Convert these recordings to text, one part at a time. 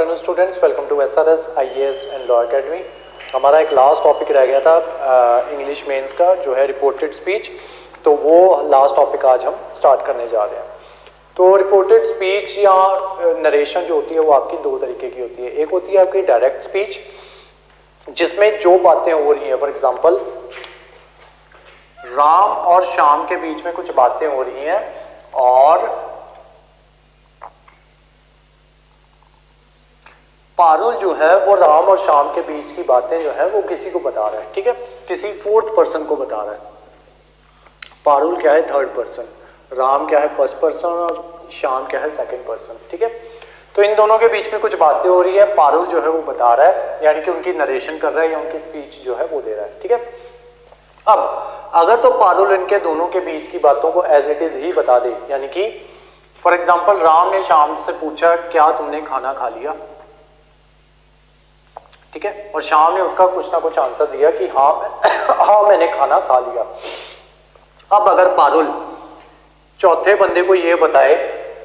Afternoon students, welcome to SRS IAS and law academy. हमारा एक last topic रह गया था इंग्लिश मेंस का, जो है रिपोर्टेड स्पीच। तो वो लास्ट टॉपिक आज हम स्टार्ट करने जा रहे हैं। तो रिपोर्टेड स्पीच या नरेशन जो होती है वो आपकी दो तरीके की होती है। एक होती है आपकी डायरेक्ट स्पीच, जिसमें जो बातें हो रही हैं, फॉर एग्जाम्पल राम और श्याम के बीच में कुछ बातें हो रही हैं और पारुल जो है वो राम और श्याम के बीच की बातें जो है वो किसी को बता रहा है, ठीक है, किसी फोर्थ पर्सन को बता रहा है। पारुल क्या है, थर्ड पर्सन, राम क्या है, फर्स्ट पर्सन, और श्याम क्या है, सेकंड पर्सन, ठीक है। तो इन दोनों के बीच में कुछ बातें हो रही है, पारुल जो है वो बता रहा है, यानी कि उनकी नरेशन कर रहा है या उनकी स्पीच जो है वो दे रहा है, ठीक है। अब अगर तो पारुल इनके दोनों के बीच की बातों को एज इट इज ही बता दे, यानी कि फॉर एग्जाम्पल राम ने श्याम से पूछा क्या तुमने खाना खा लिया, ठीक है, और श्याम ने उसका कुछ ना कुछ आंसर दिया कि हाँ मैंने खाना खा लिया। अब अगर पारुल चौथे बंदे को यह बताए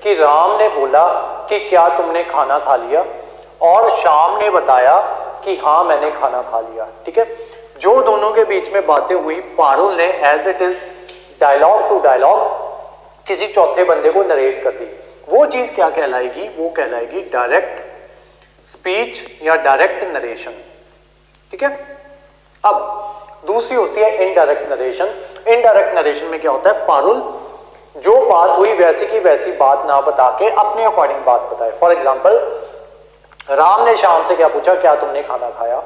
कि राम ने बोला कि क्या तुमने खाना खा लिया, और श्याम ने बताया कि हाँ मैंने खाना खा लिया, ठीक है, जो दोनों के बीच में बातें हुई, पारुल ने as it is dialogue to dialogue किसी चौथे बंदे को नरेट कर दी। वो चीज क्या कहलाएगी, वो कहलाएगी डायरेक्ट स्पीच या डायरेक्ट नरेशन, ठीक है। अब दूसरी होती है इनडायरेक्ट नरेशन। इनडायरेक्ट नरेशन में क्या होता है, पारुल जो बात हुई वैसी की वैसी बात ना बता के अपने अकॉर्डिंग बात बताए। फॉर एग्जाम्पल राम ने श्याम से क्या पूछा, क्या तुमने खाना खाया,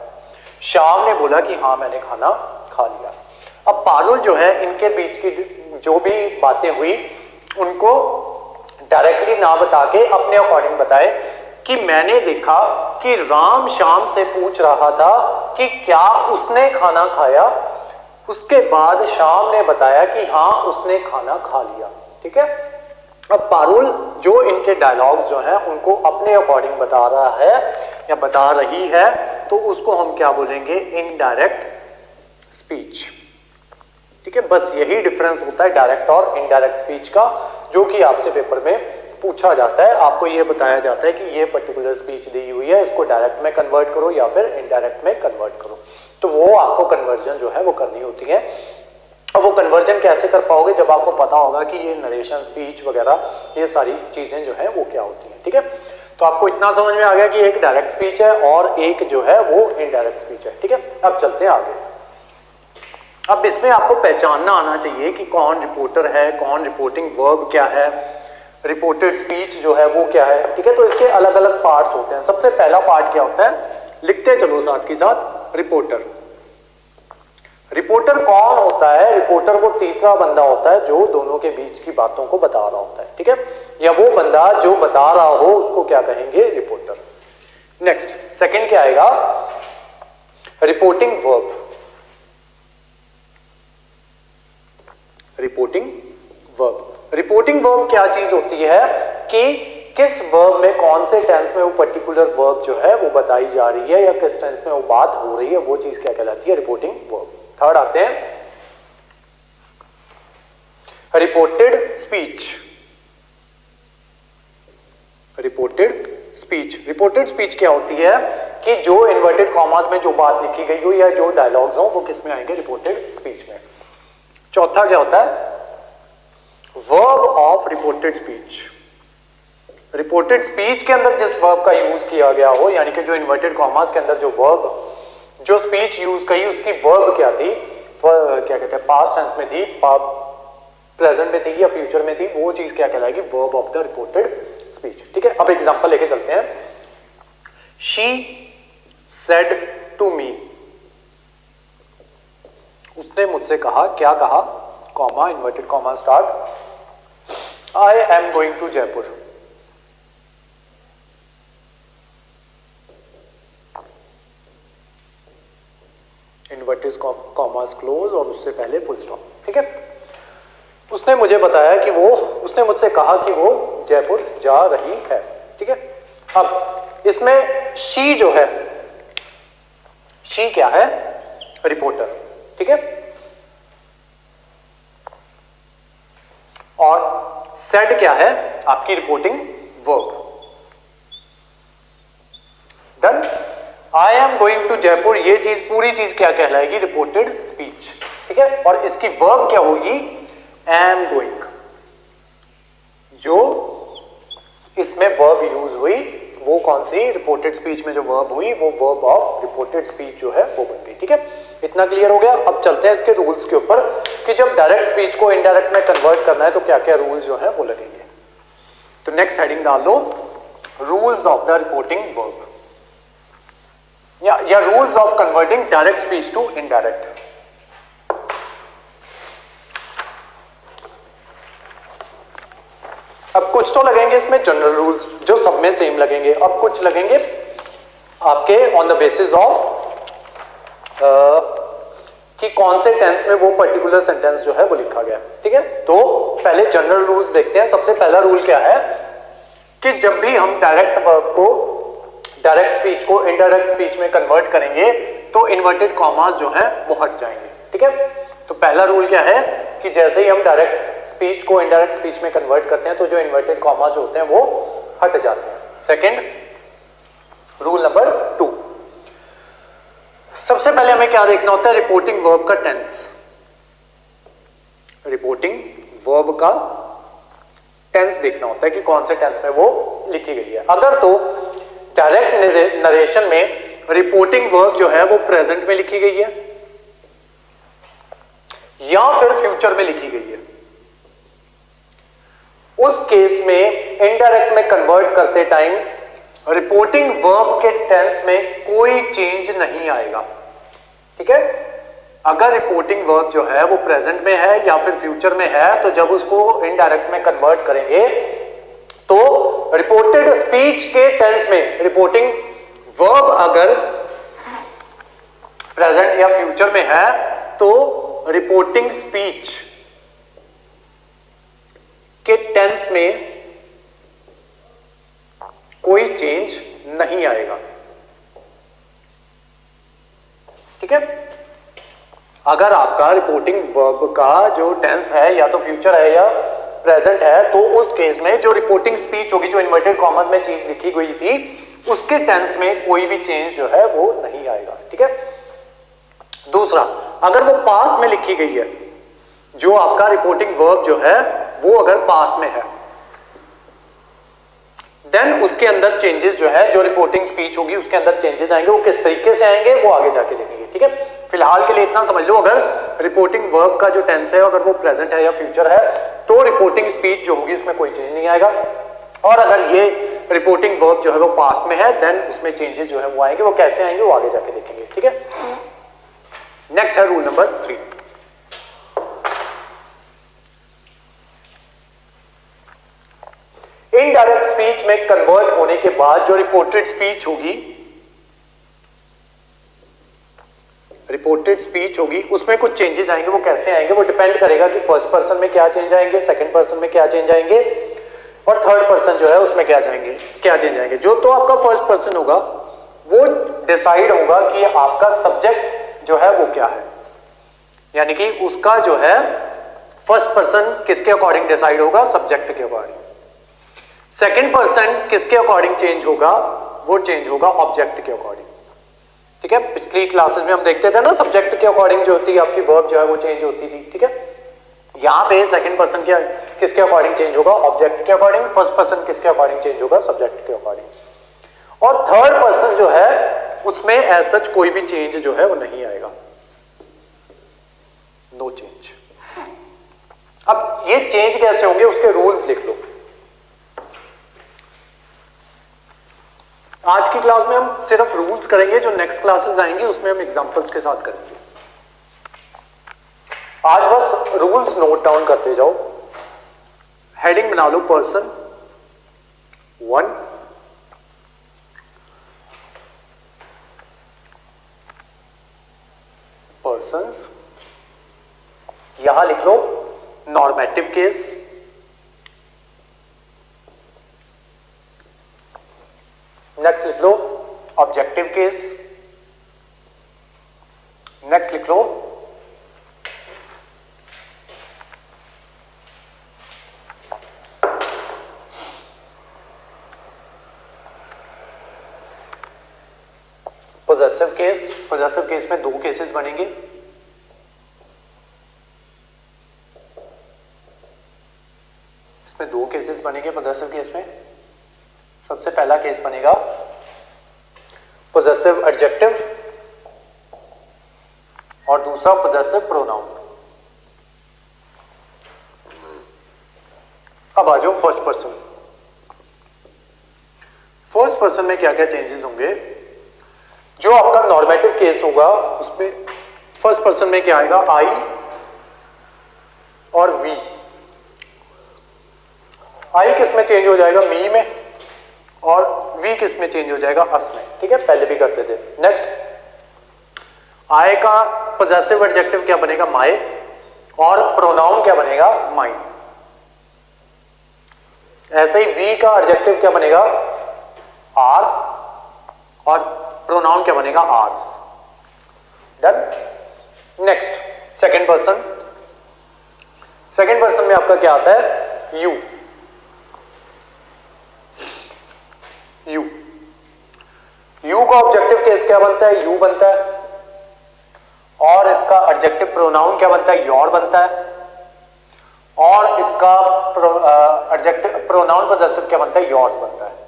श्याम ने बोला कि हाँ मैंने खाना खा लिया। अब पारुल जो है इनके बीच की जो भी बातें हुई उनको डायरेक्टली ना बता के अपने अकॉर्डिंग बताए कि मैंने देखा कि राम श्याम से पूछ रहा था कि क्या उसने खाना खाया, उसके बाद श्याम ने बताया कि हाँ उसने खाना खा लिया, ठीक है। अब पारुल जो इनके डायलॉग्स जो हैं उनको अपने अकॉर्डिंग बता रहा है या बता रही है, तो उसको हम क्या बोलेंगे, इनडायरेक्ट स्पीच, ठीक है। बस यही डिफरेंस होता है डायरेक्ट और इनडायरेक्ट स्पीच का, जो कि आपसे पेपर में पूछा जाता है। आपको ये बताया जाता है कि ये पर्टिकुलर स्पीच दी हुई है, इसको डायरेक्ट में कन्वर्ट करो या फिर इनडायरेक्ट में कन्वर्ट करो। तो वो आपको कन्वर्जन जो है वो करनी होती है। अब वो कन्वर्जन कैसे कर पाओगे, जब आपको पता होगा कि ये नरेशन, स्पीच वगैरह ये सारी चीजें जो है वो क्या होती हैं, ठीक है। तो आपको इतना समझ में आ गया कि एक डायरेक्ट स्पीच है और एक जो है वो इनडायरेक्ट स्पीच है, ठीक है। अब चलते हैं आगे। अब इसमें आपको पहचानना आना चाहिए कि कौन रिपोर्टर है, कौन रिपोर्टिंग वर्ब क्या है, रिपोर्टेड स्पीच जो है वो क्या है, ठीक है। तो इसके अलग अलग पार्ट्स होते हैं। सबसे पहला पार्ट क्या होता है, लिखते चलो साथ के साथ, रिपोर्टर। रिपोर्टर कौन होता है, रिपोर्टर वो तीसरा बंदा होता है जो दोनों के बीच की बातों को बता रहा होता है, ठीक है, या वो बंदा जो बता रहा हो उसको क्या कहेंगे, रिपोर्टर। नेक्स्ट सेकंड क्या आएगा, reporting verb. Reporting verb, reporting verb क्या चीज होती है कि किस वर्ब में, कौन से टेंस में वो पर्टिकुलर वर्ब जो है वो बताई जा रही है या किस टेंस में वो बात हो रही है, वो चीज क्या कहलाती है, रिपोर्टिंग वर्ब। थर्ड आते हैं reported speech. Reported speech, reported speech क्या होती है कि जो इन्वर्टेड कॉमास में जो बात लिखी गई हो या जो डायलॉग्स हो वो किस में आएंगे, रिपोर्टेड स्पीच में। चौथा क्या होता है, verb of reported speech. Reported speech के अंदर जिस वर्ब का यूज किया गया हो, यानी कि जो इन्वर्टेड कॉमास के अंदर जो वर्ब, जो स्पीच यूज करी उसकी वर्ब क्या थी, क्या कहते हैं, पास्ट टेंस में थी, प्रेजेंट में थी या फ्यूचर में थी, वो चीज क्या कहलाएगी, verb of the reported speech, ठीक है। अब एग्जांपल लेके चलते हैं। शी सेड टू मी, उसने मुझसे कहा, क्या कहा, comma, inverted comma start, I am going to Jaipur. Inverted commas close और उससे पहले फुल स्टॉप, ठीक है। उसने मुझे बताया कि वो, उसने मुझसे कहा कि वो जयपुर जा रही है, ठीक है। अब इसमें शी जो है, शी क्या है, रिपोर्टर, ठीक है, और सेड क्या है, आपकी रिपोर्टिंग वर्ब। टू जयपुर, ये चीज पूरी चीज क्या कहलाएगी? Reported speech. ठीक है, और इसकी वर्ब क्या होगी? Am going. जो इसमें वर्ब यूज हुई वो कौन सी? रिपोर्टेड स्पीच में जो वर्ब हुई वो वर्ब ऑफ रिपोर्टेड स्पीच जो है वो बन गई। ठीक है, इतना क्लियर हो गया। अब चलते हैं इसके रूल्स के ऊपर कि जब डायरेक्ट स्पीच को इनडायरेक्ट में कन्वर्ट करना है तो क्या क्या रूल्स जो है वो लगेंगे। तो नेक्स्ट हेडिंग डाल दो, rules of the reporting verb या rules of converting direct speech to indirect. अब कुछ तो लगेंगे इसमें जनरल रूल्स जो सब में सेम लगेंगे, अब कुछ लगेंगे आपके ऑन द बेसिस ऑफ कि कौन से टेंस में वो पर्टिकुलर सेंटेंस जो है वो लिखा गया। ठीक है, तो पहले जनरल रूल्स देखते हैं। सबसे पहला रूल क्या है कि जब भी हम डायरेक्ट वर्ब को, डायरेक्ट स्पीच को इनडायरेक्ट स्पीच में कन्वर्ट करेंगे तो इन्वर्टेड कॉमास जो है वो हट जाएंगे। ठीक है, तो पहला रूल क्या है कि जैसे ही हम डायरेक्ट स्पीच को इनडायरेक्ट स्पीच में कन्वर्ट करते हैं तो जो इन्वर्टेड कॉमास होते हैं वो हट जाते हैं। सेकंड रूल नंबर 2, सबसे पहले हमें क्या देखना होता है? रिपोर्टिंग वर्ब का टेंस। रिपोर्टिंग वर्ब का टेंस देखना होता है कि कौन से टेंस में वो लिखी गई है। अगर तो डायरेक्ट नरेशन में रिपोर्टिंग वर्ब जो है वो प्रेजेंट में लिखी गई है या फिर फ्यूचर में लिखी गई है, उस केस में इनडायरेक्ट में कन्वर्ट करते टाइम रिपोर्टिंग वर्ब के टेंस में कोई चेंज नहीं आएगा। ठीक है, अगर रिपोर्टिंग वर्ब जो है वो प्रेजेंट में है या फिर फ्यूचर में है तो जब उसको इनडायरेक्ट में कन्वर्ट करेंगे तो रिपोर्टेड स्पीच के टेंस में रिपोर्टिंग वर्ब अगर प्रेजेंट या फ्यूचर में है तो रिपोर्टिंग स्पीच के टेंस में कोई चेंज नहीं आएगा। ठीक है, अगर आपका रिपोर्टिंग वर्ब का जो टेंस है या तो फ्यूचर है या प्रेजेंट है तो उस केस में जो रिपोर्टिंग स्पीच होगी, जो इन्वर्टेड कॉमर्स में चीज लिखी गई थी, उसके टेंस में कोई भी चेंज जो है वो नहीं आएगा। ठीक है, दूसरा, अगर वो पास्ट में लिखी गई है, जो आपका रिपोर्टिंग वर्ब जो है वो अगर पास्ट में है देन उसके अंदर चेंजेस जो है, जो रिपोर्टिंग स्पीच होगी उसके अंदर चेंजेस आएंगे। वो किस तरीके से आएंगे वो आगे जाके देखेंगे। ठीक है, फिलहाल के लिए इतना समझ लो, अगर रिपोर्टिंग वर्ब का जो टेंस है अगर वो प्रेजेंट है या फ्यूचर है तो रिपोर्टिंग स्पीच जो होगी उसमें कोई चेंज नहीं आएगा, और अगर ये रिपोर्टिंग वर्ब जो है वो पास्ट में है देन उसमें चेंजेस जो है वो आएंगे। वो कैसे आएंगे वो आगे जाके देखेंगे। ठीक है, नेक्स्ट है रूल नंबर 3, इनडायरेक्ट स्पीच में कन्वर्ट होने के बाद जो रिपोर्टेड स्पीच होगी, रिपोर्टेड स्पीच होगी उसमें कुछ चेंजेस आएंगे। वो कैसे आएंगे? वो डिपेंड करेगा कि फर्स्ट पर्सन में क्या चेंज आएंगे, सेकंड पर्सन में क्या चेंज आएंगे, और थर्ड पर्सन जो है उसमें क्या चेंज आएंगे। जो तो आपका फर्स्ट पर्सन होगा वो डिसाइड होगा कि आपका सब्जेक्ट जो है वो क्या है, यानी कि उसका जो है फर्स्ट पर्सन किसके अकॉर्डिंग डिसाइड होगा? सब्जेक्ट के अकॉर्डिंग। सेकंड पर्सन किसके अकॉर्डिंग चेंज होगा? वो चेंज होगा ऑब्जेक्ट के अकॉर्डिंग। ठीक है, पिछली क्लासेस में हम देखते थे ना, सब्जेक्ट के अकॉर्डिंग जो होती है आपकी वर्ब जो है वो चेंज होती थी। ठीक है, यहां पे सेकंड पर्सन क्या किसके अकॉर्डिंग चेंज होगा? ऑब्जेक्ट के अकॉर्डिंग। फर्स्ट पर्सन किसके अकॉर्डिंग चेंज होगा? सब्जेक्ट के अकॉर्डिंग। और थर्ड पर्सन जो है उसमें एज सच कोई भी चेंज जो है वो नहीं आएगा, नो चेंज। अब ये चेंज कैसे होंगे उसके रूल्स लिख लो। आज की क्लास में हम सिर्फ रूल्स करेंगे, जो नेक्स्ट क्लासेस आएंगी उसमें हम एग्जांपल्स के साथ करेंगे। आज बस रूल्स नोट डाउन करते जाओ। हेडिंग बना लो पर्सन 1, पर्सन्स, यहां लिख लो नॉर्मेटिव केस, नेक्स्ट लिख लो ऑब्जेक्टिव केस, नेक्स्ट लिख लो पॉजेसिव केस, पॉजेसिव केस में दो केसेस बनेंगे। इसमें दो केसेस बनेंगे पॉजेसिव केस में। सबसे पहला केस बनेगा पॉजेसिव एडजेक्टिव और दूसरा पॉजेसिव प्रोनाउन। अब आ जाओ फर्स्ट पर्सन। फर्स्ट पर्सन में क्या क्या चेंजेस होंगे? जो आपका नॉर्मेटिव केस होगा उसमें फर्स्ट पर्सन में क्या आएगा? आई और वी। आई किस में चेंज हो जाएगा? मी में। और वी किस में चेंज हो जाएगा? अस में। ठीक है, पहले भी करते थे। नेक्स्ट, आई का पॉजेसिव एडजेक्टिव क्या बनेगा? माय। और प्रोनाउन क्या बनेगा? माइन। ऐसे ही वी का एडजेक्टिव क्या बनेगा? आर। और प्रोनाउन क्या बनेगा? Ours. Done. Next, second person. Second person में आपका क्या आता है? यू। यू। यू का ऑब्जेक्टिव केस क्या बनता है? यू बनता है। और इसका एडजेक्टिव प्रोनाउन क्या बनता है? योर बनता है। और इसका एडजेक्टिव प्रोनाउन पॉजेसिव क्या बनता है? योर्स बनता है।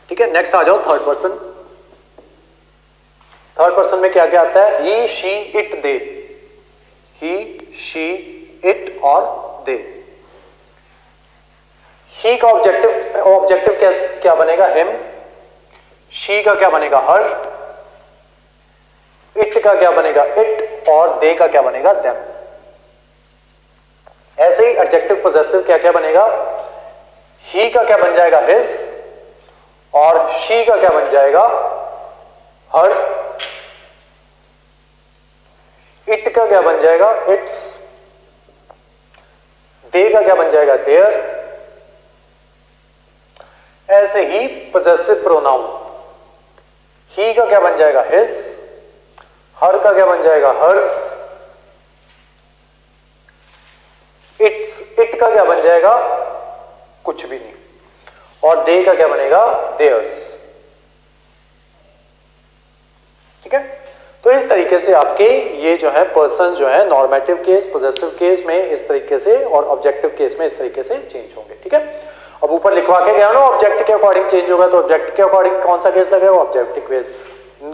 ठीक है, नेक्स्ट आ जाओ थर्ड पर्सन। थर्ड पर्सन में क्या क्या आता है? He, she, it, they. He, she, it और दे। ही का ऑब्जेक्टिव क्या बनेगा? हिम। शी का क्या बनेगा? हर। इट का क्या बनेगा? इट। और दे का क्या बनेगा? देम। ऐसे ही एडजेक्टिव पॉजेसिव क्या क्या बनेगा? ही का क्या बन जाएगा? हिज। और शी का क्या बन जाएगा? हर। इट का क्या बन जाएगा? इट्स। दे का क्या बन जाएगा? देयर। ऐसे ही पॉजेसिव प्रोनाउन, ही का क्या बन जाएगा? हिज। हर का क्या बन जाएगा? हर्स। इट का क्या बन जाएगा? कुछ भी नहीं। और दे का क्या बनेगा? देयर्स। ठीक है, तो इस तरीके से आपके ये जो है पर्सन जो है नॉर्मेटिव केस, पॉजेसिव केस में इस तरीके से और ऑब्जेक्टिव केस में इस तरीके से चेंज होंगे। ठीक है, अब ऊपर लिखवा के गया ना ऑब्जेक्ट के अकॉर्डिंग चेंज होगा, तो ऑब्जेक्ट के अकॉर्डिंग कौन सा केस लगेगा? Objective case.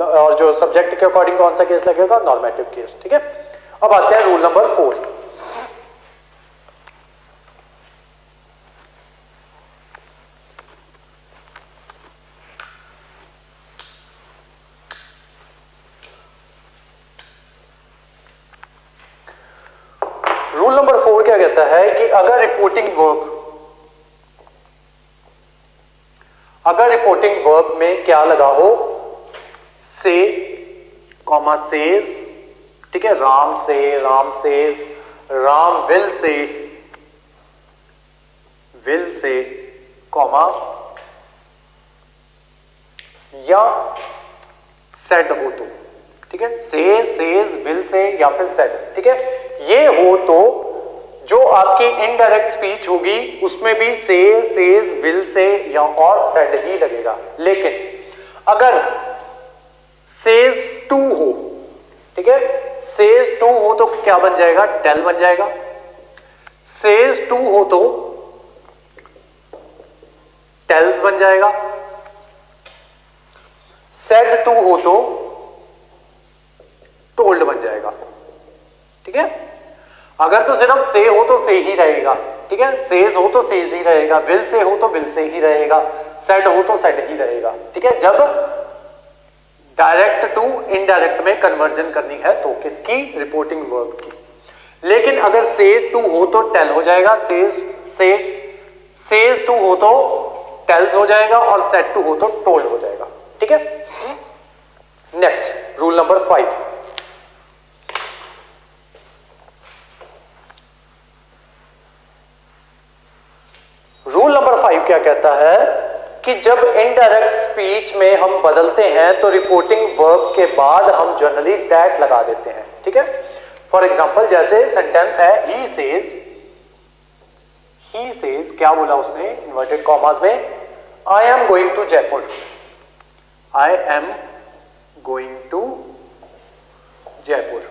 और जो सब्जेक्ट के अकॉर्डिंग कौन सा केस लगेगा? Normative case. ठीक है, अब आते हैं रूल नंबर 4। रूल नंबर 4 क्या कहता है कि अगर रिपोर्टिंग वर्ब में क्या लगा हो? से, कॉमा, सेज। ठीक है, राम से, Ram says, Ram will say, comma, या सेड हो तो। ठीक है, से, सेज, विल से या फिर सेड। ठीक है, ये हो तो जो आपकी इनडायरेक्ट स्पीच होगी उसमें भी से, सेज, विल से या और सेड ही लगेगा। लेकिन अगर सेज टू हो, ठीक है, सेज टू हो तो क्या बन जाएगा? टेल बन जाएगा। सेज टू हो तो टेल्स बन जाएगा। सेड टू हो तो टोल्ड बन जाएगा। ठीक है, अगर तो सिर्फ से हो तो से ही रहेगा। ठीक है, सेज हो तो सेज ही रहेगा, विल से हो तो विल से ही रहेगा, सेड हो तो सेड ही रहेगा। ठीक है, जब डायरेक्ट टू इनडायरेक्ट में कन्वर्जन करनी है तो किसकी? रिपोर्टिंग वर्ब की। लेकिन अगर से टू हो तो टेल हो जाएगा, सेज टू हो तो टेल्स हो जाएगा और सेड टू हो तो टोल्ड हो जाएगा। ठीक है, next rule number 5। Rule number 5 क्या कहता है कि जब इनडायरेक्ट स्पीच में हम बदलते हैं तो रिपोर्टिंग वर्ब के बाद हम जनरली दैट लगा देते हैं। ठीक है, फॉर एग्जांपल जैसे सेंटेंस है ही सेज, क्या बोला उसने इन्वर्टेड कॉमास में? I am going to Jaipur. I am going to Jaipur.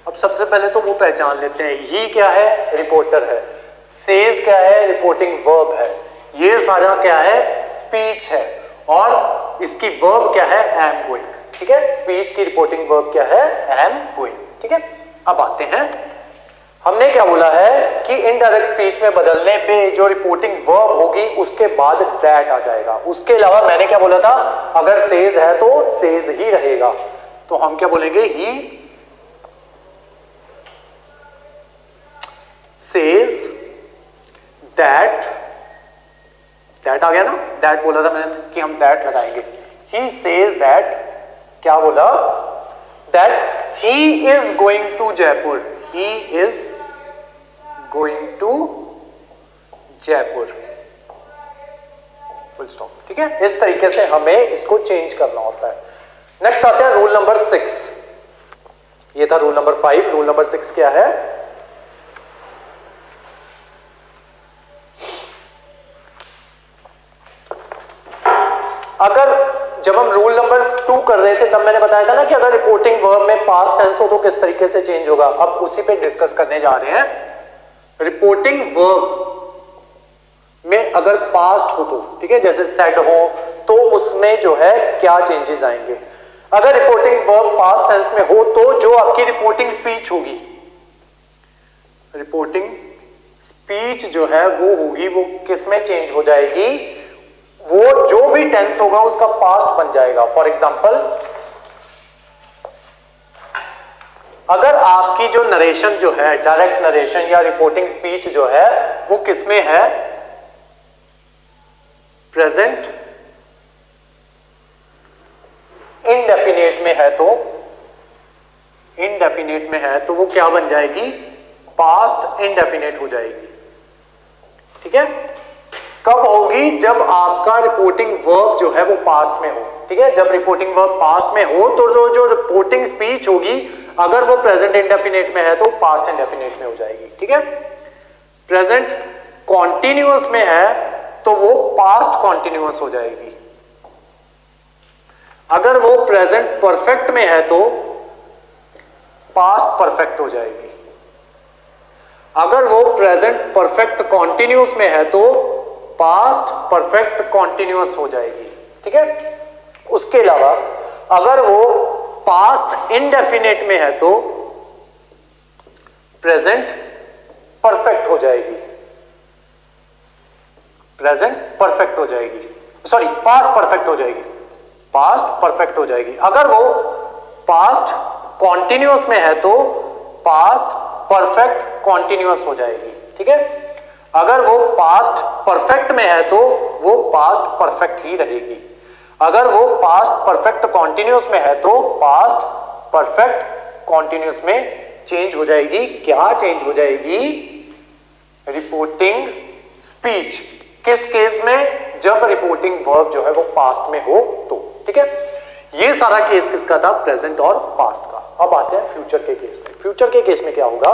अब सबसे पहले तो वो पहचान लेते हैं, ही क्या है, रिपोर्टर है, सेज क्या है, रिपोर्टिंग वर्ब है, ये सारा क्या है, स्पीच है, और इसकी वर्ब क्या है, एम गोइंग। ठीक है, स्पीच की रिपोर्टिंग वर्ब क्या है, एम गोइंग। ठीक है, अब आते हैं, हमने क्या बोला है कि इनडायरेक्ट स्पीच में बदलने पे जो रिपोर्टिंग वर्ब होगी उसके बाद दैट आ जाएगा। उसके अलावा मैंने क्या बोला था, अगर सेज है तो सेज ही रहेगा, तो हम क्या बोलेंगे, ही सेज दैट, दैट आ गया ना, दैट बोला था मैंने कि हम दैट लगाएंगे, ही सेज दैट, क्या बोला, that he is going to Jaipur, he is going to Jaipur, full stop. ठीक है, इस तरीके से हमें इसको चेंज करना होता है। नेक्स्ट आते हैं रूल नंबर 6, ये था रूल नंबर 5, रूल नंबर 6 क्या है, अगर जब हम रूल नंबर 2 कर रहे थे तब मैंने बताया था ना कि अगर रिपोर्टिंग वर्ब में पास्ट टेंस हो तो किस तरीके से चेंज होगा। अब उसी पे डिस्कस करने जा रहे हैं। रिपोर्टिंग वर्ब में अगर पास्ट हो तो, ठीक है, जैसे सेड हो तो उसमें जो है क्या चेंजेस आएंगे। अगर रिपोर्टिंग वर्ब पास्ट टेंस में हो तो जो आपकी रिपोर्टिंग स्पीच होगी, रिपोर्टिंग स्पीच जो है वो होगी, वो किस में चेंज हो जाएगी, वो जो भी टेंस होगा उसका पास्ट बन जाएगा। फॉर एग्जाम्पल, अगर आपकी जो नरेशन जो है, डायरेक्ट नरेशन या रिपोर्टिंग स्पीच जो है वो किसमें है, प्रेजेंट इनडेफिनेट में है, तो इनडेफिनेट में है तो वो क्या बन जाएगी, पास्ट इनडेफिनेट हो जाएगी। ठीक है, कब होगी, जब आपका रिपोर्टिंग वर्ब जो है वो पास्ट में हो। ठीक है, जब रिपोर्टिंग वर्ब पास्ट में हो तो जो रिपोर्टिंग स्पीच होगी अगर वो प्रेजेंट इंडेफिनेट में है तो पास्ट इंडेफिनेट में हो जाएगी। ठीक है, प्रेजेंट कॉन्टिन्यूअस में है तो वो पास्ट कॉन्टिन्यूअस हो जाएगी। अगर वो प्रेजेंट परफेक्ट में है तो पास्ट परफेक्ट हो जाएगी। अगर वो प्रेजेंट परफेक्ट कॉन्टिन्यूअस में है तो पास्ट परफेक्ट कॉन्टिन्यूअस हो जाएगी। ठीक है, उसके अलावा अगर वो पास्ट इंडेफिनेट में है तो प्रेजेंट परफेक्ट हो जाएगी, प्रेजेंट परफेक्ट हो जाएगी, सॉरी पास्ट परफेक्ट हो जाएगी, पास्ट परफेक्ट हो जाएगी। अगर वो पास्ट कॉन्टिन्यूअस में है तो पास्ट परफेक्ट कॉन्टिन्यूअस हो जाएगी। ठीक है, अगर वो पास्ट परफेक्ट में है तो वो पास्ट परफेक्ट ही रहेगी। अगर वो पास्ट परफेक्ट कॉन्टिन्यूअस में है तो पास्ट परफेक्ट कॉन्टिन्यूअस में चेंज हो जाएगी। क्या चेंज हो जाएगी, रिपोर्टिंग स्पीच। किस केस में, जब रिपोर्टिंग वर्ब जो है वो पास्ट में हो तो। ठीक है, ये सारा केस किसका था, प्रेजेंट और पास्ट का। अब आते हैं फ्यूचर के केस में। फ्यूचर के केस में क्या होगा,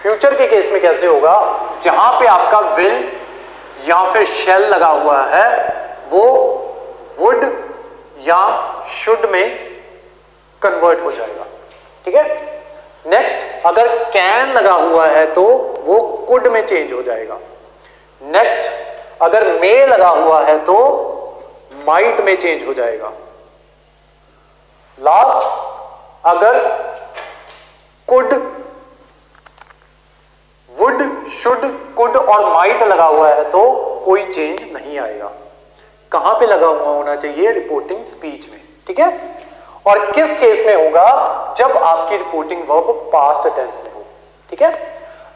फ्यूचर के केस में कैसे होगा, जहां पे आपका विल या फिर शेल लगा हुआ है वो वुड या शुड में कन्वर्ट हो जाएगा। ठीक है, नेक्स्ट अगर कैन लगा हुआ है तो वो कुड में चेंज हो जाएगा। नेक्स्ट अगर मे लगा हुआ है तो माइट में चेंज हो जाएगा। लास्ट अगर कुड, वुड, शुड, कुड और माइट लगा हुआ है तो कोई चेंज नहीं आएगा। कहां पे लगा हुआ होना चाहिए, रिपोर्टिंग स्पीच में। ठीक है, और किस केस में होगा, जब आपकी रिपोर्टिंग वर्ब पास्ट टेंस में हो। ठीक है,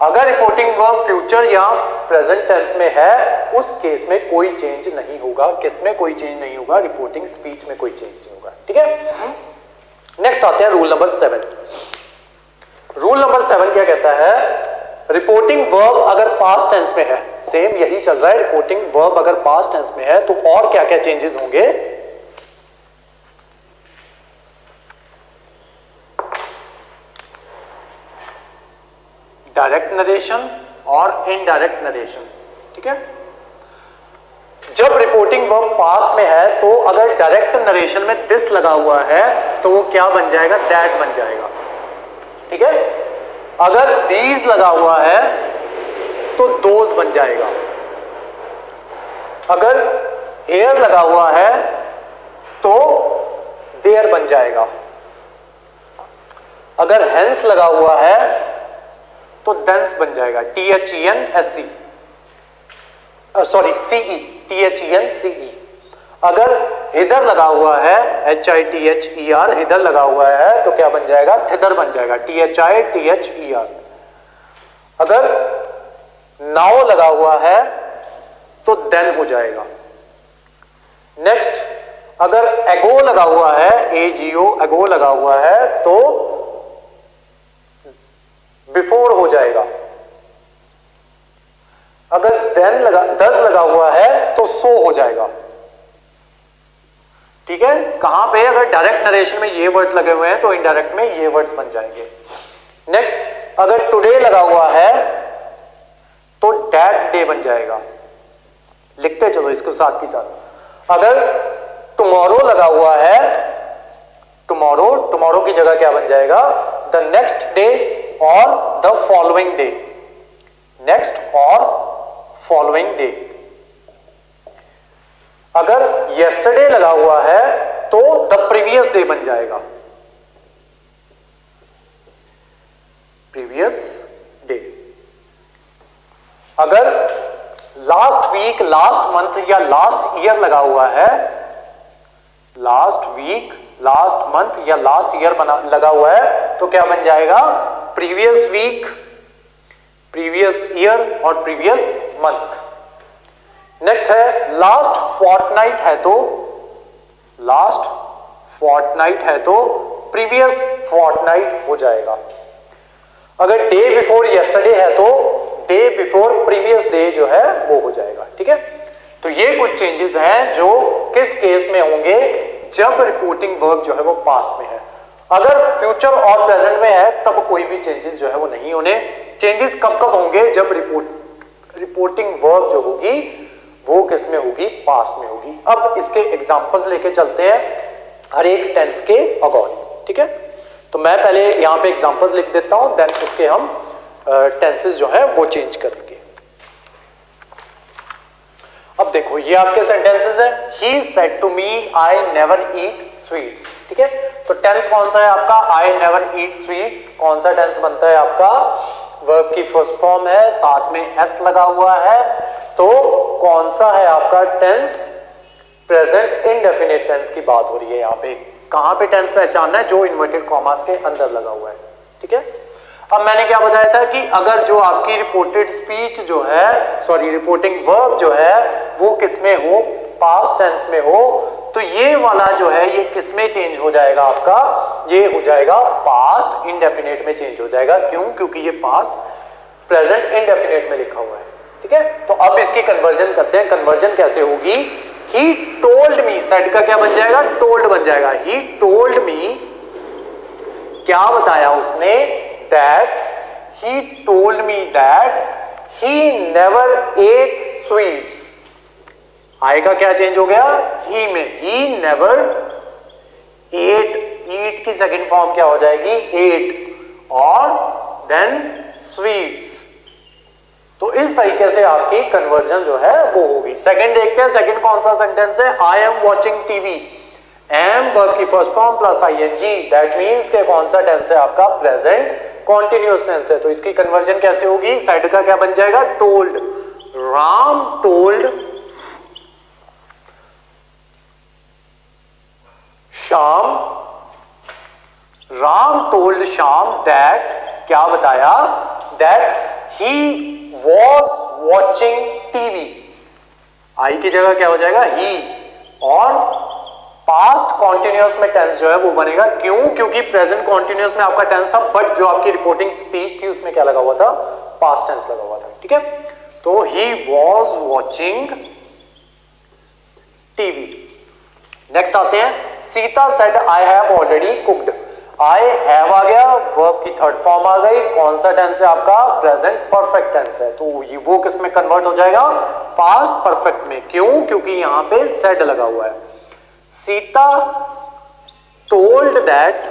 अगर रिपोर्टिंग वर्ब फ्यूचर या प्रेजेंट टेंस में है उस केस में कोई चेंज नहीं होगा। किसमें कोई चेंज नहीं होगा, रिपोर्टिंग स्पीच में कोई चेंज नहीं होगा। ठीक है, नेक्स्ट आते हैं रूल नंबर 7। रूल नंबर 7 क्या कहता है, रिपोर्टिंग वर्ब अगर पास्ट टेंस में है, सेम यही चल रहा है, रिपोर्टिंग वर्ब अगर पास्ट टेंस में है तो और क्या क्या चेंजेस होंगे। डायरेक्ट नरेशन और इनडायरेक्ट नरेशन। ठीक है, जब रिपोर्टिंग वर्ब पास्ट में है तो अगर डायरेक्ट नरेशन में दिस लगा हुआ है तो वो क्या बन जाएगा, दैट बन जाएगा। ठीक है, अगर दीज लगा हुआ है तो दोज बन जाएगा। अगर हेयर लगा हुआ है तो देयर बन जाएगा। अगर हेंस लगा हुआ है तो देंस बन जाएगा, THENSE, सॉरी CE, THENCE। अगर हिदर लगा हुआ है, HITHER, हिदर लगा हुआ है तो क्या बन जाएगा, थिदर बन जाएगा, THITHER। अगर नाउ लगा हुआ है तो देन हो जाएगा। नेक्स्ट, अगर एगो लगा हुआ है, AGO, एगो लगा हुआ है तो बिफोर हो जाएगा। अगर देन दस लगा हुआ है तो सो हो जाएगा। ठीक है, कहां पे, अगर डायरेक्ट नरेशन में ये वर्ड्स लगे हुए हैं तो इनडायरेक्ट में ये वर्ड्स बन जाएंगे। नेक्स्ट, अगर टुडे लगा हुआ है तो दैट डे बन जाएगा। लिखते चलो इसको साथ ही साथ। अगर टुमारो लगा हुआ है, टुमारो की जगह क्या बन जाएगा, द नेक्स्ट डे और द फॉलोइंग डे, नेक्स्ट और फॉलोइंग डे। अगर yesterday लगा हुआ है तो द प्रीवियस डे बन जाएगा, प्रीवियस डे। अगर लास्ट वीक, लास्ट मंथ या लास्ट ईयर लगा हुआ है, लास्ट वीक, लास्ट मंथ या लास्ट ईयर लगा हुआ है तो क्या बन जाएगा, प्रीवियस वीक, प्रीवियस ईयर और प्रीवियस मंथ। नेक्स्ट है लास्ट फोर्टनाइट है तो, लास्ट फोर्टनाइट है तो प्रीवियस फोर्टनाइट हो जाएगा। अगर डे बिफोर यस्टरडे है तो डे बिफोर प्रीवियस डे जो है वो हो जाएगा। ठीक है, तो ये कुछ चेंजेस हैं जो किस केस में होंगे, जब रिपोर्टिंग वर्ब जो है वो पास्ट में है। अगर फ्यूचर और प्रेजेंट में है तब कोई भी चेंजेस जो है वो नहीं होने। चेंजेस कब कब होंगे, जब रिपोर्टिंग वर्ब जो होगी वो किस में होगी, पास्ट में होगी। अब इसके एग्जांपल्स लेके चलते हैं हर एक टेंस के अकॉर्डिंग। ठीक है, तो मैं पहले यहां पे एग्जांपल्स लिख देता हूं, देन उसके हम टेंसेस जो है वो चेंज करेंगे। अब देखो ये आपके सेंटेंसेस है, he said to me I never eat sweets. ठीक है, तो टेंस कौन सा है आपका, आई नेवर ईट स्वीट। कौन सा टेंस बनता है आपका, वर्ब की फर्स्ट फॉर्म है, साथ में एस लगा हुआ है, तो कौन सा है आपका टेंस, प्रेजेंट इंडेफिनिट टेंस की बात हो रही है। यहाँ पे कहां पे टेंस पहचानना है, जो इन्वर्टेड कॉमास के अंदर लगा हुआ है। ठीक है, अब मैंने क्या बताया था कि अगर जो आपकी रिपोर्टेड स्पीच जो है, सॉरी रिपोर्टिंग वर्ब जो है वो किसमें हो, पास्ट टेंस में हो, तो ये वाला जो है ये किसमें चेंज हो जाएगा आपका, ये हो जाएगा पास्ट इंडेफिनिट में चेंज हो जाएगा। क्यों, क्योंकि ये पास्ट प्रेजेंट इंडेफिनिट में लिखा हुआ है। ठीक है, तो अब इसकी कन्वर्जन करते हैं। कन्वर्जन कैसे होगी, ही टोल्ड मी, सेड का क्या बन जाएगा, टोल्ड बन जाएगा। ही टोल्ड मी, क्या बताया उसने, that, he told me that he never ate sweets. I का क्या चेंज हो गया, ही में, ही नेवर एट, ईट की सेकंड फॉर्म क्या हो जाएगी, एट, और देन स्वीट्स। तो इस तरीके से आपकी कन्वर्जन जो है वो होगी। सेकंड देखते हैं, सेकंड कौन सा सेंटेंस है, I am watching TV. Am verb की first form plus ING, that means के कौन सा टेंस है आपका, प्रेजेंट कॉन्टिन्यूअस टेंस है। तो इसकी कन्वर्जन कैसे होगी, साइड का क्या बन जाएगा, told. Ram told Shyam, Ram told Shyam that, क्या बताया, that he was watching TV। आई की जगह क्या हो जाएगा, ही, और पास्ट कॉन्टिन्यूअस में टेंस जो है वो बनेगा। क्यों, क्योंकि प्रेजेंट कॉन्टिन्यूअस में आपका टेंस था, बट जो आपकी रिपोर्टिंग स्पीच थी उसमें क्या लगा हुआ था, पास्ट टेंस लगा हुआ था। ठीक है, तो he was watching TV। Next आते हैं, Sita said I have already cooked। I have आ गया, वर्ब की थर्ड फॉर्म आ गई, कौन सा टेंस है आपका? प्रेजेंट परफेक्ट टेंस है, तो ये वो किस में कन्वर्ट हो जाएगा? पास्ट परफेक्ट में। क्यों? क्योंकि यहां पे सेड लगा हुआ है। Sita told that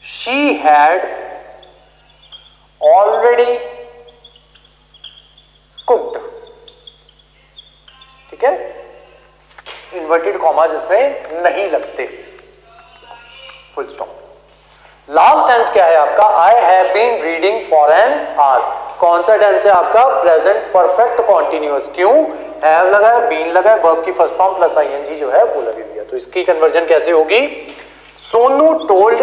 she had already cooked, ठीक है, इन्वर्टेड कॉमास इसमें नहीं लगते, फुल स्टॉप। लास्ट टेंस क्या है आपका? I have been reading for an hour, कौन सा टेंस है आपका? Present perfect continuous. क्यों? हैव लगा है, बीन लगा है, वर्ब की फर्स्ट फॉर्म प्लस आईएनजी जो है वो लगी हुई है। तो इसकी कन्वर्जन कैसे होगी? Sonu told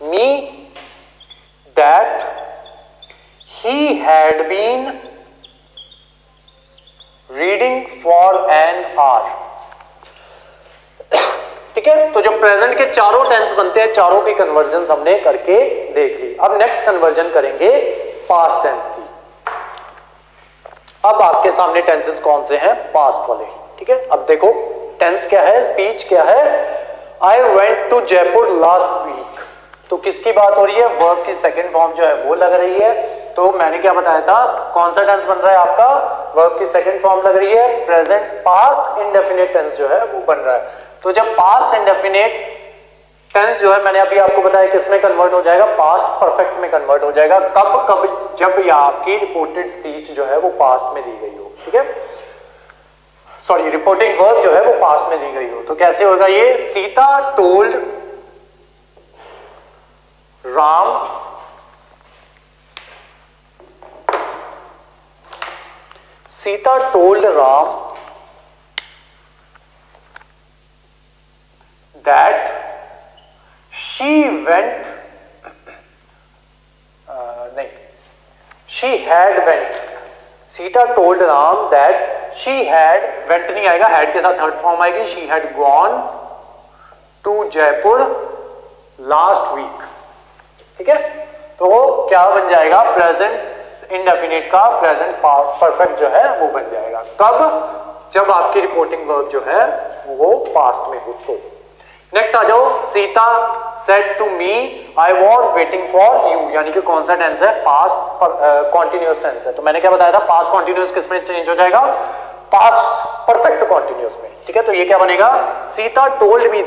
me that he had been reading for an hour, ठीक है। तो जो प्रेजेंट के चारों टेंस बनते हैं, चारों की कन्वर्जन हमने करके देख ली। अब नेक्स्ट कन्वर्जन करेंगे पास्ट टेंस की। अब आपके सामने टेंसेस कौन से हैं? पास्ट वाले, ठीक है। अब देखो टेंस क्या है, स्पीच क्या है। I went to Jaipur last week, तो किसकी बात हो रही है? वर्ब की सेकंड फॉर्म जो है वो लग रही है। तो मैंने क्या बताया था, कौन सा टेंस बन रहा है आपका? वर्ब की सेकंड फॉर्म लग रही है, प्रेजेंट पास्ट इंडेफिनिट टेंस जो है वो बन रहा है। तो जब पास्ट इंडेफिनिट टेंस जो है, मैंने अभी आपको बताया किसमें कन्वर्ट हो जाएगा? पास्ट परफेक्ट में कन्वर्ट हो जाएगा। कब? जब ये आपकी रिपोर्टेड स्पीच जो है वो पास्ट में दी गई हो, ठीक है, सॉरी, रिपोर्टिंग वर्ब जो है वो पास्ट में दी गई हो। तो कैसे होगा ये? Sita told Ram that she went she had went, Sita told Ram that she had, went नहीं आएगा, हैड के साथ थर्ड फॉर्म आएगी, she had gone to Jaipur last week, ठीक है। तो क्या बन जाएगा? प्रेजेंट इंडेफिनिट का प्रेजेंट परफेक्ट जो है वो बन जाएगा। कब? जब आपकी रिपोर्टिंग वर्ब जो है वो पास्ट में हो। तो नेक्स्ट आ जाओ, Sita said to me I was waiting for you, यानी कि कौन सा टेंस है? पास्ट कॉन्टिन्यूअस टेंस है। तो मैंने क्या बताया था, पास्ट कॉन्टिन्यूअस किस में चेंज हो जाएगा? पास्ट परफेक्ट कॉन्टिन्यूअस में, ठीक है। तो ये क्या बनेगा? Sita told me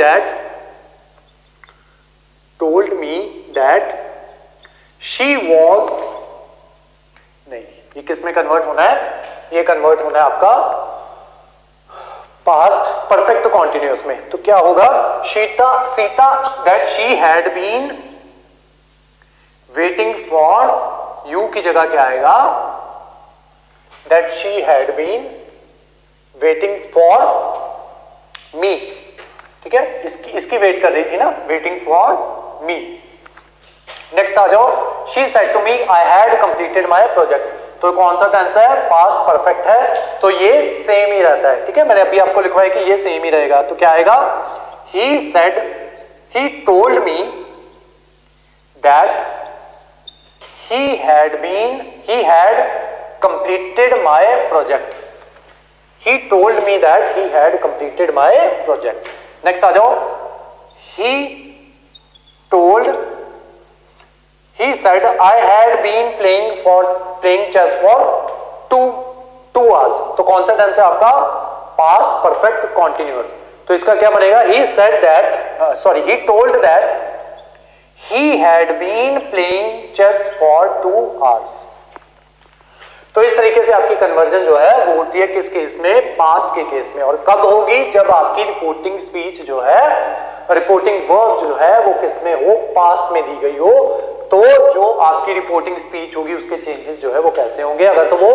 that she was, नहीं, ये किस में कन्वर्ट होना है? ये कन्वर्ट होना है आपका पास्ट परफेक्ट कॉन्टिन्यूअस में। तो क्या होगा? Sita that she had been waiting for you की जगह क्या आएगा? That she had been waiting for me, ठीक है, इसकी वेट कर रही थी ना, वेटिंग फॉर मी। नेक्स्ट आ जाओ, she said to me I had completed my project, तो कौन सा टेंस है? पास्ट परफेक्ट है, तो ये सेम ही रहता है, ठीक है। मैंने अभी आपको लिखवाया कि ये सेम ही रहेगा। तो क्या आएगा? He said, he told me that he had completed my project, he told me that he had completed my project. Next आ जाओ, he said I had been playing chess for two hours, तो कौन सा tense है आपका? Past perfect continuous. तो इसका क्या बनेगा? he told that he had been playing chess for 2 hours। तो इस तरीके से आपकी कन्वर्जन जो है वो होती है किस केस में? पास्ट के केस में। और कब होगी? जब आपकी रिपोर्टिंग स्पीच जो है, रिपोर्टिंग वर्ब जो है वो किस में हो? पास्ट में दी गई हो। तो जो आपकी रिपोर्टिंग स्पीच होगी उसके चेंजेस जो है वो कैसे होंगे? अगर तो वो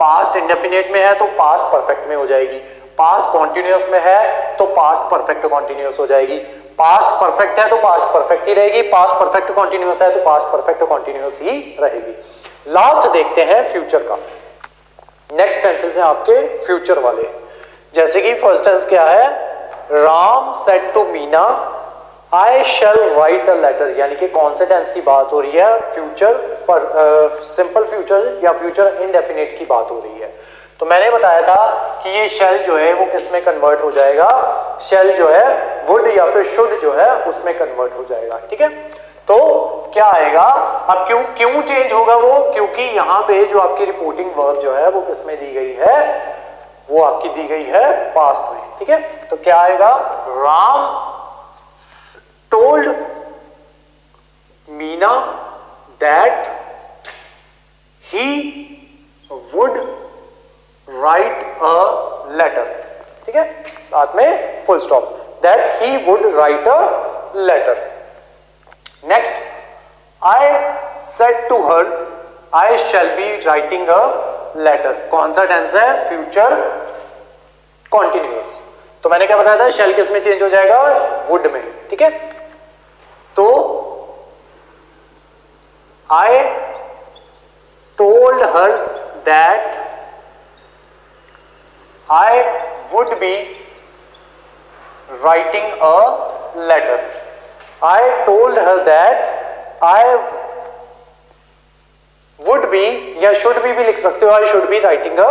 पास्ट इंडेफिनिट में है तो पास्ट परफेक्ट में हो जाएगी, पास्ट कॉन्टिन्यूअस में है तो पास्ट परफेक्ट कॉन्टिन्यूअस हो जाएगी, पास्ट परफेक्ट है तो पास्ट परफेक्ट ही रहेगी, पास्ट परफेक्ट कॉन्टिन्यूअस है तो पास्ट परफेक्ट कॉन्टिन्यूअस ही रहेगी। लास्ट देखते हैं फ्यूचर का। नेक्स्ट टेंसेस है आपके फ्यूचर वाले, जैसे कि फर्स्ट टेंस क्या है? Ram said to Meena I shall write a letter, यानी कि कौन से टेंस की बात हो रही है? फ्यूचर पर सिंपल फ्यूचर या फ्यूचर इंडेफिनिट की बात हो रही है। तो मैंने बताया था कि ये शेल जो है वो किस में कन्वर्ट हो जाएगा, शेल जो है वुड या फिर शुड जो है उसमें कन्वर्ट हो जाएगा। ठीक है, तो क्या आएगा अब, क्यों चेंज होगा वो, क्योंकि यहां पे जो आपकी रिपोर्टिंग वर्ब जो है वो किसमें दी गई है, वो आपकी दी गई है पास्ट में। ठीक है, तो क्या आएगा, Ram told Meena that he would write a letter. ठीक है, साथ में full stop, that he would write a letter. Next, I said to her I shall be writing a letter. कौन सा टेंस है, फ्यूचर कॉन्टिन्यूअस। तो मैंने क्या बताया था, शैल किस में चेंज हो जाएगा, वुड में। ठीक है, तो I told her that I would be writing a letter. I told her that I would be या should be भी लिख सकते हो, I should be writing a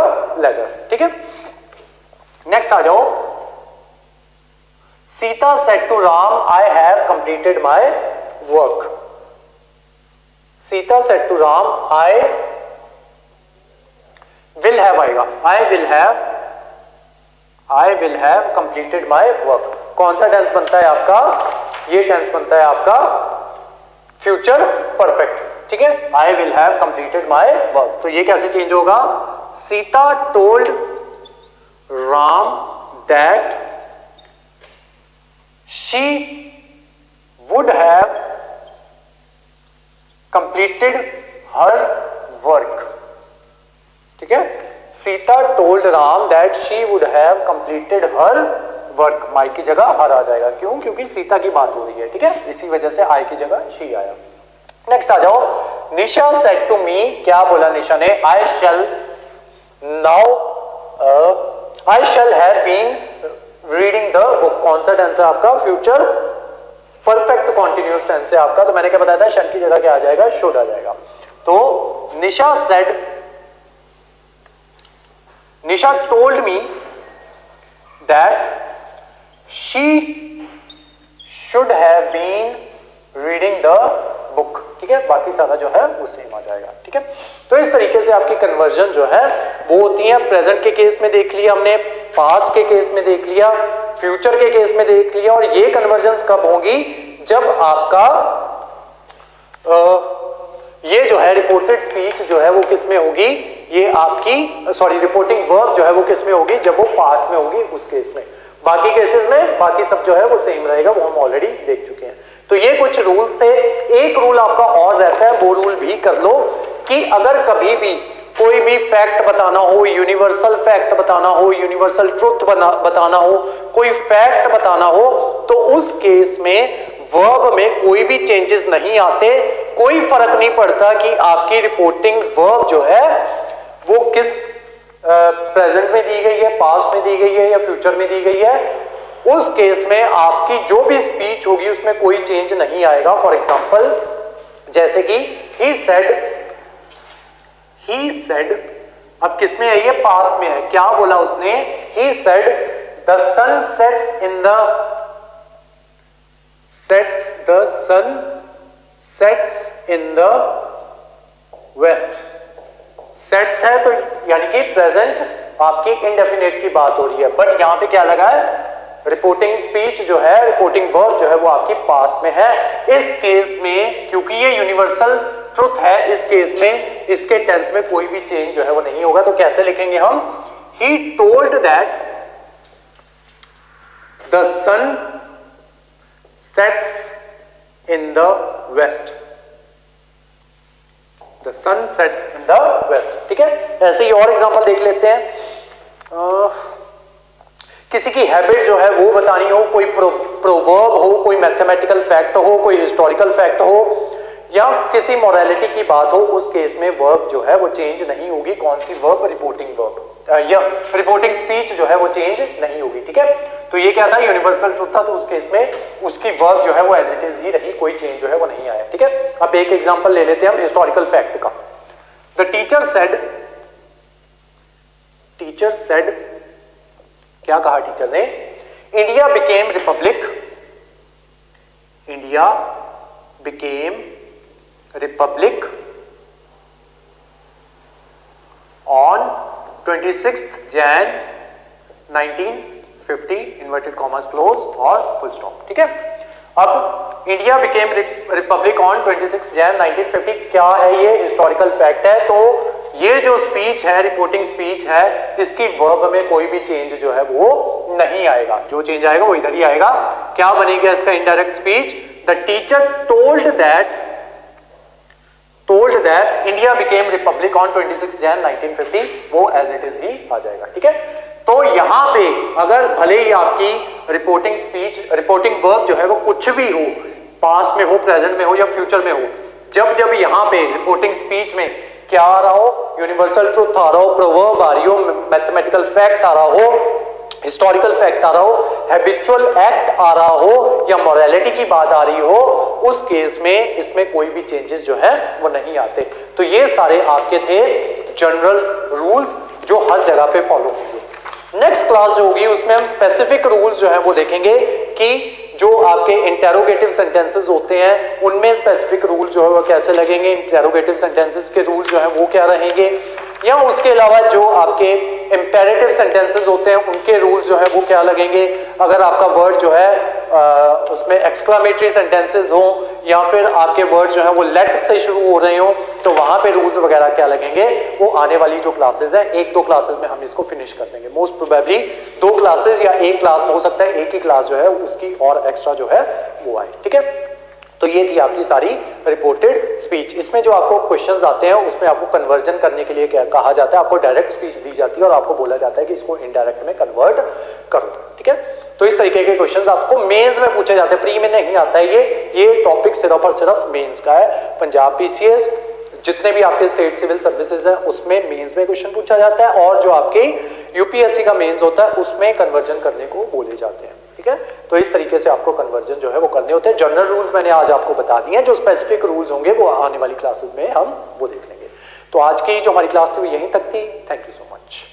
letter. ठीक है, नेक्स्ट आ जाओ। Sita said to Ram, I have completed my work. Sita said to Ram, I will have आएगा, I will have completed my work। कौन सा टेंस बनता है आपका, ये टेंस बनता है आपका फ्यूचर परफेक्ट। ठीक है, I will have completed my work। तो ये कैसे चेंज होगा, Sita told Ram that she would have completed her work। ठीक है, Sita told Ram that she would have completed her work. My की जगह हर आ जाएगा, क्यों, क्योंकि सीता की बात हो रही है। ठीक है, इसी वजह से आई की जगह शी आया। नेक्स्ट आ जाओ, निशा सेड टू मी, क्या बोला निशा ने, I shall have been reading the book. कौन सा टेंस है आपका, फ्यूचर परफेक्ट कॉन्टिन्यूअस टेंस है आपका। तो मैंने क्या बताया था, शैल की जगह क्या आ जाएगा, शुड आ जाएगा। तो निशा said, Nisha told me that she should have been reading the book। ठीक है, बाकी सारा जो है वो सेम आ जाएगा। ठीक है, तो इस तरीके से आपकी कन्वर्जन जो है वो होती है। प्रेजेंट के केस में देख लिया हमने, पास्ट के केस में देख लिया, फ्यूचर के केस में देख लिया। और ये कन्वर्जन कब होगी, जब आपका ये जो है रिपोर्टेड स्पीच जो है वो किस में होगी, ये आपकी रिपोर्टिंग वर्ब जो है वो किस में होगी, जब वो पास्ट में होगी उस केस में। बाकी केसेस में बाकी सब जो है वो सेम रहेगा, वो हम ऑलरेडी देख चुके हैं। तो ये कुछ रूल्स थे। एक रूल आपका और रहता है, वो रूल भी कर लो कि अगर कभी भी कोई भी फैक्ट बताना हो, यूनिवर्सल फैक्ट बताना हो, यूनिवर्सल ट्रुथ बताना हो, कोई फैक्ट बताना हो, तो उस केस में वर्ब में कोई भी चेंजेस नहीं आते। कोई फर्क नहीं पड़ता कि आपकी रिपोर्टिंग वर्ब जो है वो किस प्रेजेंट में दी गई है, पास्ट में दी गई है या फ्यूचर में दी गई है। उस केस में आपकी जो भी स्पीच होगी उसमें कोई चेंज नहीं आएगा। फॉर एग्जांपल, जैसे कि ही सेड, अब किस में है, ये पास्ट में है। क्या बोला उसने, he said the sun sets in the west. Sets है तो यानी कि प्रेजेंट आपकी इंडेफिनिट की बात हो रही है, बट यहां पे क्या लगा है, रिपोर्टिंग स्पीच जो है, रिपोर्टिंग वर्ब जो है वो आपकी पास्ट में है। इस केस में क्योंकि ये यूनिवर्सल ट्रुथ है, इस केस में इसके टेंस में कोई भी चेंज जो है वो नहीं होगा। तो कैसे लिखेंगे हम, he told that the sun sets in the west. The sun sets in the west। ठीक है, ऐसे ही और एग्जांपल देख लेते हैं। किसी की हैबिट जो है वो बतानी हो, कोई प्रोवर्ब हो, कोई मैथमेटिकल फैक्ट हो, कोई हिस्टोरिकल फैक्ट हो, या किसी मोरालिटी की बात हो, उस केस में वर्ब जो है वो चेंज नहीं होगी। कौन सी वर्ब, रिपोर्टिंग वर्ब या रिपोर्टिंग स्पीच जो है वो चेंज नहीं होगी। ठीक है, तो ये क्या था, यूनिवर्सल ट्रुथ था, तो उस केस में उसकी वर्ब जो है वो एज इट इज ही रही, कोई चेंज जो है वो नहीं आया। ठीक है, अब एक एग्जांपल ले लेते हैं हम हिस्टोरिकल फैक्ट का। The teacher said teacher said, क्या कहा टीचर ने? India became Republic, India became Republic on 26 Jan 1950, inverted commas close और फुल स्टॉप। ठीक है, अब India became Republic on 26 Jan 1950 क्या है? ये हिस्टोरिकल फैक्ट है। तो ये जो स्पीच है, रिपोर्टिंग स्पीच है, इसकी वर्ब में कोई भी चेंज जो है वो नहीं आएगा। जो चेंज आएगा वो इधर ही आएगा। क्या बनेगा इसका indirect speech? The teacher told that India became Republic on 26 Jan 1950, वो एज इट इज ही आ जाएगा। ठीक है, तो यहां पे अगर भले ही आपकी रिपोर्टिंग स्पीच, रिपोर्टिंग वर्ब जो है वो कुछ भी हो, पास्ट में हो, प्रेजेंट में हो या फ्यूचर में हो, जब यहां पे रिपोर्टिंग स्पीच में क्या आ रहा हो? यूनिवर्सल ट्रूथ आ रहा हो, प्रोवर्ब आ रही हो, मैथमेटिकल फैक्ट आ रहा हो, हिस्टोरिकल फैक्ट आ रहा हो, हैबिचुअल एक्ट आ रहा हो या मोरालिटी की बात आ रही हो, उस केस में इसमें कोई भी चेंजेस जो है वो नहीं आते। तो ये सारे आपके थे जनरल रूल्स जो हर जगह पे फॉलो होंगे। नेक्स्ट क्लास जो होगी उसमें हम स्पेसिफिक रूल्स जो है वो देखेंगे कि जो आपके इंटेरोगेटिव सेंटेंसेस होते हैं उनमें स्पेसिफिक रूल जो है वो कैसे लगेंगे, इंटेरोगेटिव सेंटेंसेस के रूल जो है वो क्या रहेंगे, या उसके अलावा जो आपके इंपेरेटिव सेंटेंसेस होते हैं उनके रूल जो है वो क्या लगेंगे। अगर आपका वर्ड जो है उसमें एक्सक्लामेटरी सेंटेंसेस हो या फिर आपके वर्ड जो है वो लेट से शुरू हो रहे हो, तो वहां पे रूल्स वगैरह क्या लगेंगे, वो आने वाली जो क्लासेस हैं, 1-2 क्लासेस में हम इसको फिनिश कर देंगे। मोस्ट प्रोबेबली 2 क्लासेस या 1 क्लास में हो सकता है, एक ही क्लास जो है उसकी और एक्स्ट्रा जो है वो आए। ठीक है, तो ये थी आपकी सारी रिपोर्टेड स्पीच। इसमें जो आपको क्वेश्चंस आते हैं उसमें आपको कन्वर्जन करने के लिए क्या कहा जाता है, आपको डायरेक्ट स्पीच दी जाती है और आपको बोला जाता है कि इसको इनडायरेक्ट में कन्वर्ट करो। ठीक है, तो इस तरीके के क्वेश्चंस आपको मेंस में पूछे जाते हैं, प्री में नहीं आता है। ये टॉपिक सिर्फ और सिर्फ मेंस का है। पंजाब पीसीएस, जितने भी आपके स्टेट सिविल सर्विसेज है उसमें मेंस में क्वेश्चन पूछा जाता है, और जो आपके यूपीएससी का मेंस होता है उसमें कन्वर्जन करने को बोले जाते हैं। ठीक है, तो इस तरीके से आपको कन्वर्जन जो है वो करने होते हैं। जनरल रूल्स मैंने आज आपको बता दिए हैं, जो स्पेसिफिक रूल्स होंगे वो आने वाली क्लासेस में हम वो देख लेंगे। तो आज की जो हमारी क्लास थी वो यहीं तक थी। Thank you so much.